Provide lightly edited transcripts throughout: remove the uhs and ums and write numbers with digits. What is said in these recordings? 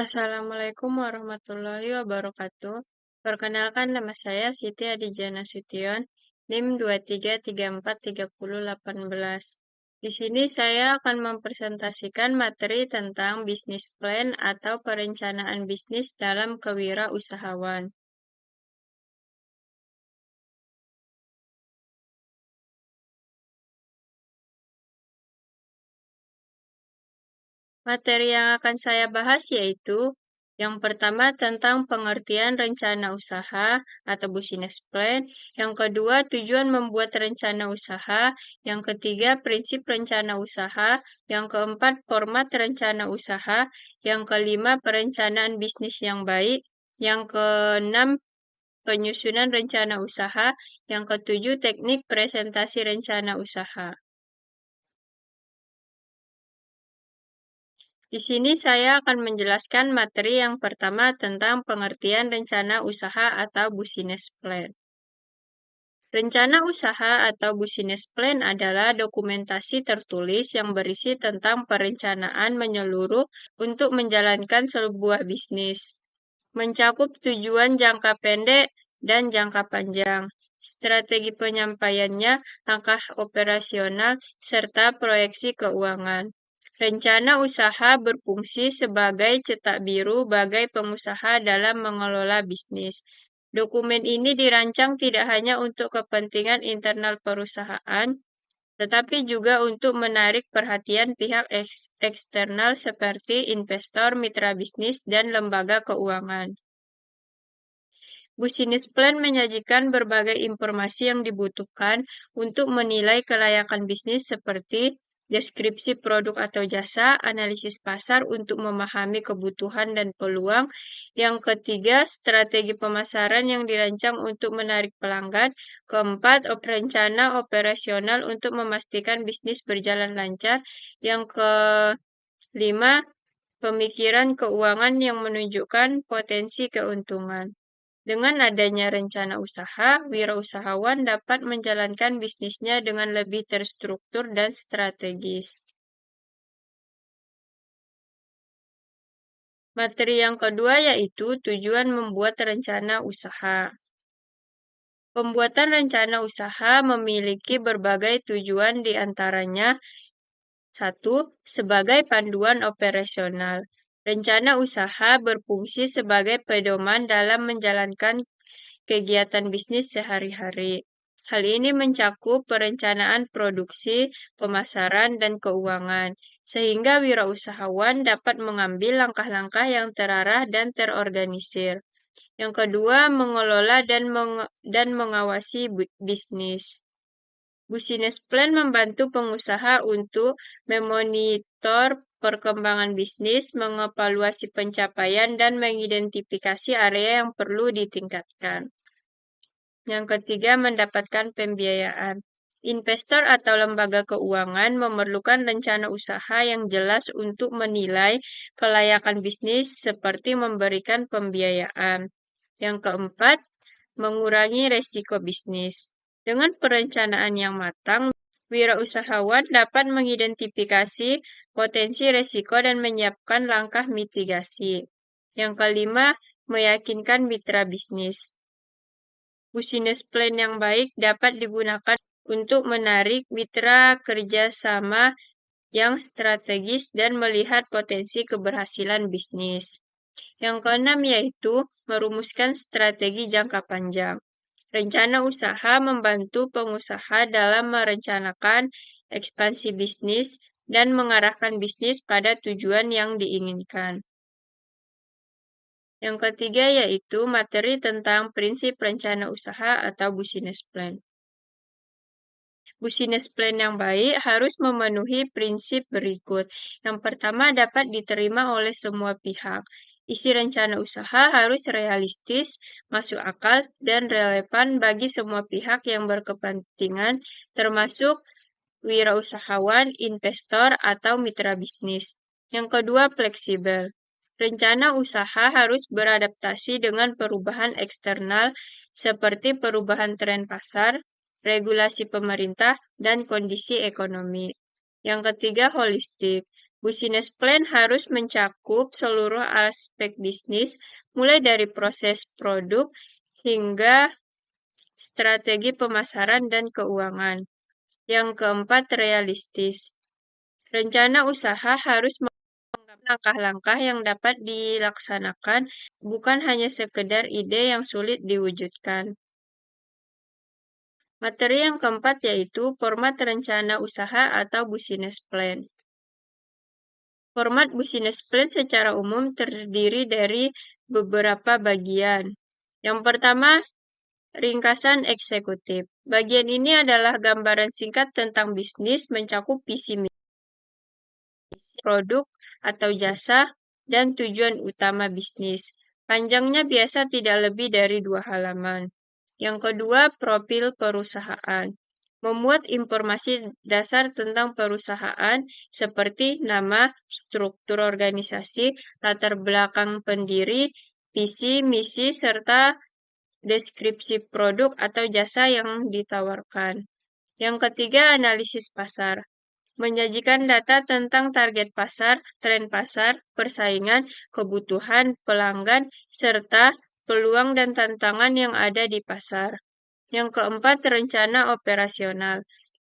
Assalamualaikum warahmatullahi wabarakatuh. Perkenalkan nama saya Siti Adijah Nasution, NIM 23343018. Di sini saya akan mempresentasikan materi tentang bisnis plan atau perencanaan bisnis dalam kewirausahaan. Materi yang akan saya bahas yaitu yang pertama tentang pengertian rencana usaha atau business plan, yang kedua tujuan membuat rencana usaha, yang ketiga prinsip rencana usaha, yang keempat format rencana usaha, yang kelima perencanaan bisnis yang baik, yang keenam penyusunan rencana usaha, yang ketujuh teknik presentasi rencana usaha. Di sini saya akan menjelaskan materi yang pertama tentang pengertian rencana usaha atau business plan. Rencana usaha atau business plan adalah dokumentasi tertulis yang berisi tentang perencanaan menyeluruh untuk menjalankan sebuah bisnis, mencakup tujuan jangka pendek dan jangka panjang, strategi penyampaiannya, langkah operasional, serta proyeksi keuangan. Rencana usaha berfungsi sebagai cetak biru bagi pengusaha dalam mengelola bisnis. Dokumen ini dirancang tidak hanya untuk kepentingan internal perusahaan, tetapi juga untuk menarik perhatian pihak eksternal seperti investor, mitra bisnis, dan lembaga keuangan. Business plan menyajikan berbagai informasi yang dibutuhkan untuk menilai kelayakan bisnis seperti deskripsi produk atau jasa, analisis pasar untuk memahami kebutuhan dan peluang. Yang ketiga, strategi pemasaran yang dirancang untuk menarik pelanggan. Keempat, rencana operasional untuk memastikan bisnis berjalan lancar. Yang kelima, pemikiran keuangan yang menunjukkan potensi keuntungan. Dengan adanya rencana usaha, wirausahawan dapat menjalankan bisnisnya dengan lebih terstruktur dan strategis. Materi yang kedua yaitu tujuan membuat rencana usaha. Pembuatan rencana usaha memiliki berbagai tujuan di antaranya 1. Sebagai panduan operasional. Rencana usaha berfungsi sebagai pedoman dalam menjalankan kegiatan bisnis sehari-hari. Hal ini mencakup perencanaan produksi, pemasaran, dan keuangan, sehingga wirausahawan dapat mengambil langkah-langkah yang terarah dan terorganisir. Yang kedua, mengelola dan mengawasi bisnis. Business plan membantu pengusaha untuk memonitor perkembangan bisnis, mengevaluasi pencapaian, dan mengidentifikasi area yang perlu ditingkatkan. Yang ketiga, mendapatkan pembiayaan. Investor atau lembaga keuangan memerlukan rencana usaha yang jelas untuk menilai kelayakan bisnis seperti memberikan pembiayaan. Yang keempat, mengurangi resiko bisnis. Dengan perencanaan yang matang, wirausahawan dapat mengidentifikasi potensi resiko dan menyiapkan langkah mitigasi. Yang kelima, meyakinkan mitra bisnis. Business plan yang baik dapat digunakan untuk menarik mitra kerjasama yang strategis dan melihat potensi keberhasilan bisnis. Yang keenam yaitu merumuskan strategi jangka panjang. Rencana usaha membantu pengusaha dalam merencanakan ekspansi bisnis dan mengarahkan bisnis pada tujuan yang diinginkan. Yang ketiga yaitu materi tentang prinsip rencana usaha atau business plan. Business plan yang baik harus memenuhi prinsip berikut. Yang pertama dapat diterima oleh semua pihak. Isi rencana usaha harus realistis, masuk akal, dan relevan bagi semua pihak yang berkepentingan, termasuk wirausahawan, investor, atau mitra bisnis. Yang kedua, fleksibel. Rencana usaha harus beradaptasi dengan perubahan eksternal seperti perubahan tren pasar, regulasi pemerintah, dan kondisi ekonomi. Yang ketiga, holistik. Business plan harus mencakup seluruh aspek bisnis, mulai dari proses produk hingga strategi pemasaran dan keuangan. Yang keempat, realistis. Rencana usaha harus langkah-langkah yang dapat dilaksanakan, bukan hanya sekedar ide yang sulit diwujudkan. Materi yang keempat yaitu format rencana usaha atau business plan. Format business plan secara umum terdiri dari beberapa bagian. Yang pertama, ringkasan eksekutif. Bagian ini adalah gambaran singkat tentang bisnis, mencakup visi misi, produk atau jasa, dan tujuan utama bisnis. Panjangnya biasa tidak lebih dari 2 halaman. Yang kedua, profil perusahaan. Memuat informasi dasar tentang perusahaan seperti nama, struktur organisasi, latar belakang pendiri, visi, misi, serta deskripsi produk atau jasa yang ditawarkan. Yang ketiga, analisis pasar. Menyajikan data tentang target pasar, tren pasar, persaingan, kebutuhan pelanggan, serta peluang dan tantangan yang ada di pasar. Yang keempat, rencana operasional.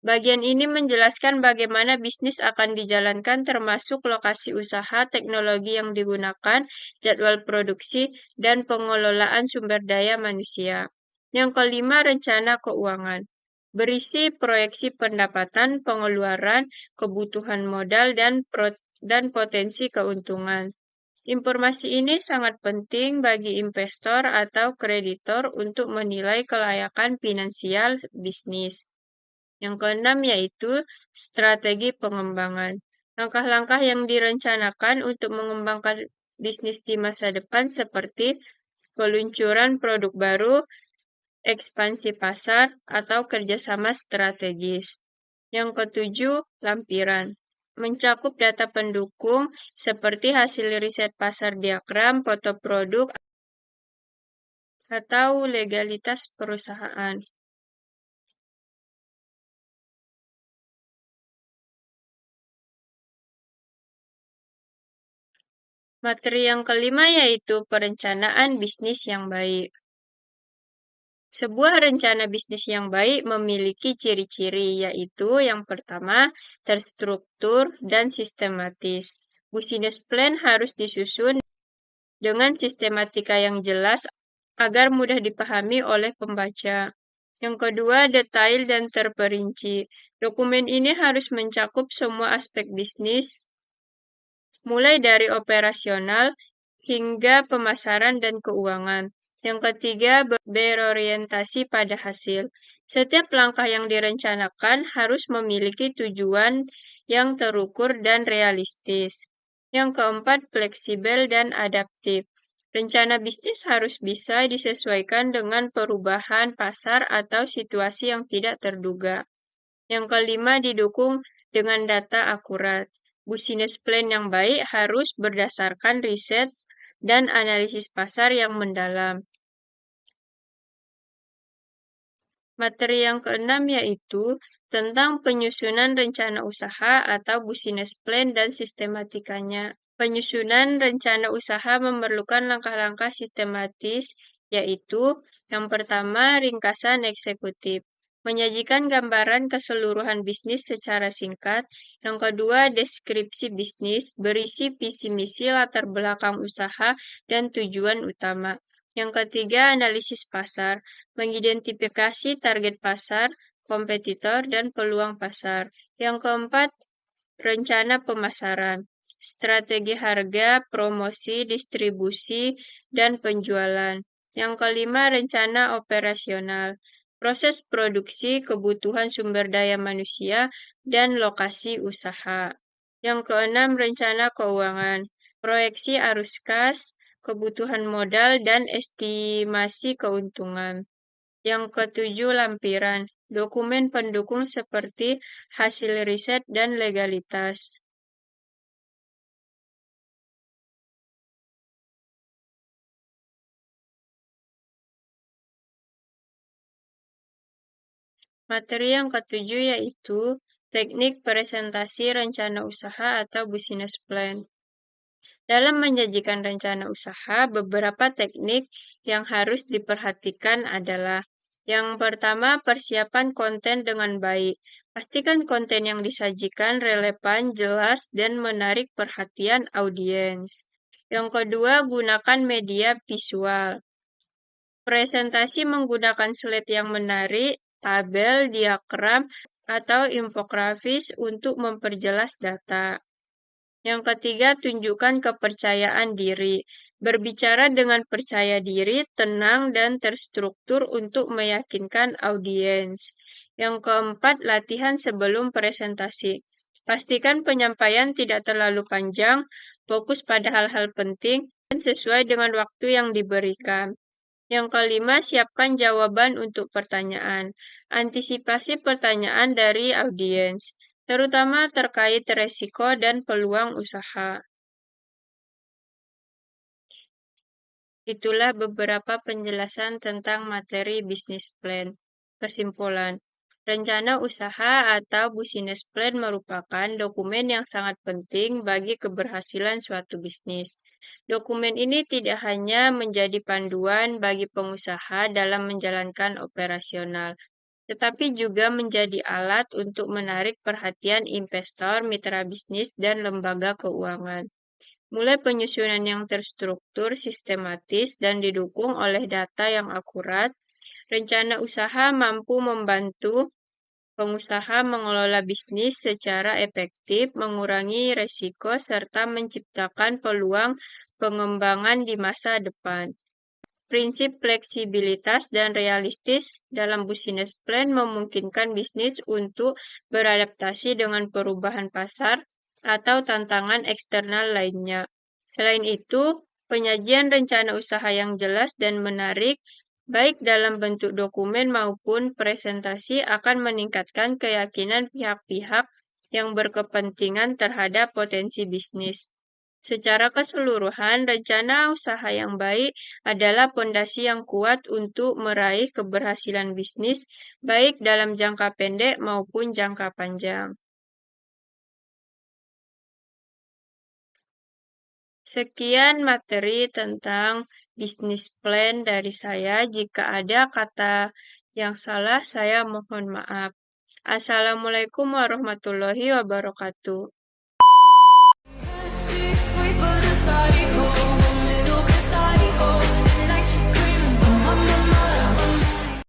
Bagian ini menjelaskan bagaimana bisnis akan dijalankan termasuk lokasi usaha, teknologi yang digunakan, jadwal produksi, dan pengelolaan sumber daya manusia. Yang kelima, rencana keuangan. Berisi proyeksi pendapatan, pengeluaran, kebutuhan modal, dan potensi keuntungan. Informasi ini sangat penting bagi investor atau kreditor untuk menilai kelayakan finansial bisnis. Yang keenam yaitu strategi pengembangan. Langkah-langkah yang direncanakan untuk mengembangkan bisnis di masa depan seperti peluncuran produk baru, ekspansi pasar, atau kerjasama strategis. Yang ketujuh, lampiran. Mencakup data pendukung seperti hasil riset pasar diagram, foto produk, atau legalitas perusahaan. Materi yang kelima yaitu perencanaan bisnis yang baik. Sebuah rencana bisnis yang baik memiliki ciri-ciri, yaitu yang pertama, terstruktur dan sistematis. Business plan harus disusun dengan sistematika yang jelas agar mudah dipahami oleh pembaca. Yang kedua, detail dan terperinci. Dokumen ini harus mencakup semua aspek bisnis, mulai dari operasional hingga pemasaran dan keuangan. Yang ketiga, berorientasi pada hasil. Setiap langkah yang direncanakan harus memiliki tujuan yang terukur dan realistis. Yang keempat, fleksibel dan adaptif. Rencana bisnis harus bisa disesuaikan dengan perubahan pasar atau situasi yang tidak terduga. Yang kelima, didukung dengan data akurat. Business plan yang baik harus berdasarkan riset dan analisis pasar yang mendalam. Materi yang keenam yaitu tentang penyusunan rencana usaha atau business plan dan sistematikanya. Penyusunan rencana usaha memerlukan langkah-langkah sistematis, yaitu yang pertama, ringkasan eksekutif. Menyajikan gambaran keseluruhan bisnis secara singkat. Yang kedua, deskripsi bisnis, berisi visi misi, latar belakang usaha, dan tujuan utama. Yang ketiga, analisis pasar, mengidentifikasi target pasar, kompetitor, dan peluang pasar. Yang keempat, rencana pemasaran, strategi harga, promosi, distribusi, dan penjualan. Yang kelima, rencana operasional, proses produksi, kebutuhan sumber daya manusia, dan lokasi usaha. Yang keenam, rencana keuangan, proyeksi arus kas, kebutuhan modal, dan estimasi keuntungan. Yang ketujuh, lampiran, dokumen pendukung seperti hasil riset dan legalitas. Materi yang ketujuh yaitu Teknik presentasi rencana usaha atau business plan. Dalam menyajikan rencana usaha, beberapa teknik yang harus diperhatikan adalah yang pertama, persiapan konten dengan baik. Pastikan konten yang disajikan relevan, jelas, dan menarik perhatian audiens. Yang kedua, gunakan media visual. Presentasi menggunakan slide yang menarik, tabel, diagram, atau infografis untuk memperjelas data. Yang ketiga, tunjukkan kepercayaan diri. Berbicara dengan percaya diri, tenang, dan terstruktur untuk meyakinkan audiens. Yang keempat, latihan sebelum presentasi. Pastikan penyampaian tidak terlalu panjang, fokus pada hal-hal penting, dan sesuai dengan waktu yang diberikan. Yang kelima, siapkan jawaban untuk pertanyaan. Antisipasi pertanyaan dari audiens, terutama terkait resiko dan peluang usaha. Itulah beberapa penjelasan tentang materi bisnis plan. Kesimpulan, rencana usaha atau business plan merupakan dokumen yang sangat penting bagi keberhasilan suatu bisnis. Dokumen ini tidak hanya menjadi panduan bagi pengusaha dalam menjalankan operasional, tetapi juga menjadi alat untuk menarik perhatian investor, mitra bisnis, dan lembaga keuangan. Mulai penyusunan yang terstruktur, sistematis, dan didukung oleh data yang akurat, rencana usaha mampu membantu pengusaha mengelola bisnis secara efektif, mengurangi resiko, serta menciptakan peluang pengembangan di masa depan. Prinsip fleksibilitas dan realistis dalam business plan memungkinkan bisnis untuk beradaptasi dengan perubahan pasar atau tantangan eksternal lainnya. Selain itu, penyajian rencana usaha yang jelas dan menarik, baik dalam bentuk dokumen maupun presentasi, akan meningkatkan keyakinan pihak-pihak yang berkepentingan terhadap potensi bisnis. Secara keseluruhan, rencana usaha yang baik adalah fondasi yang kuat untuk meraih keberhasilan bisnis, baik dalam jangka pendek maupun jangka panjang. Sekian materi tentang bisnis plan dari saya. Jika ada kata yang salah, saya mohon maaf. Assalamualaikum warahmatullahi wabarakatuh.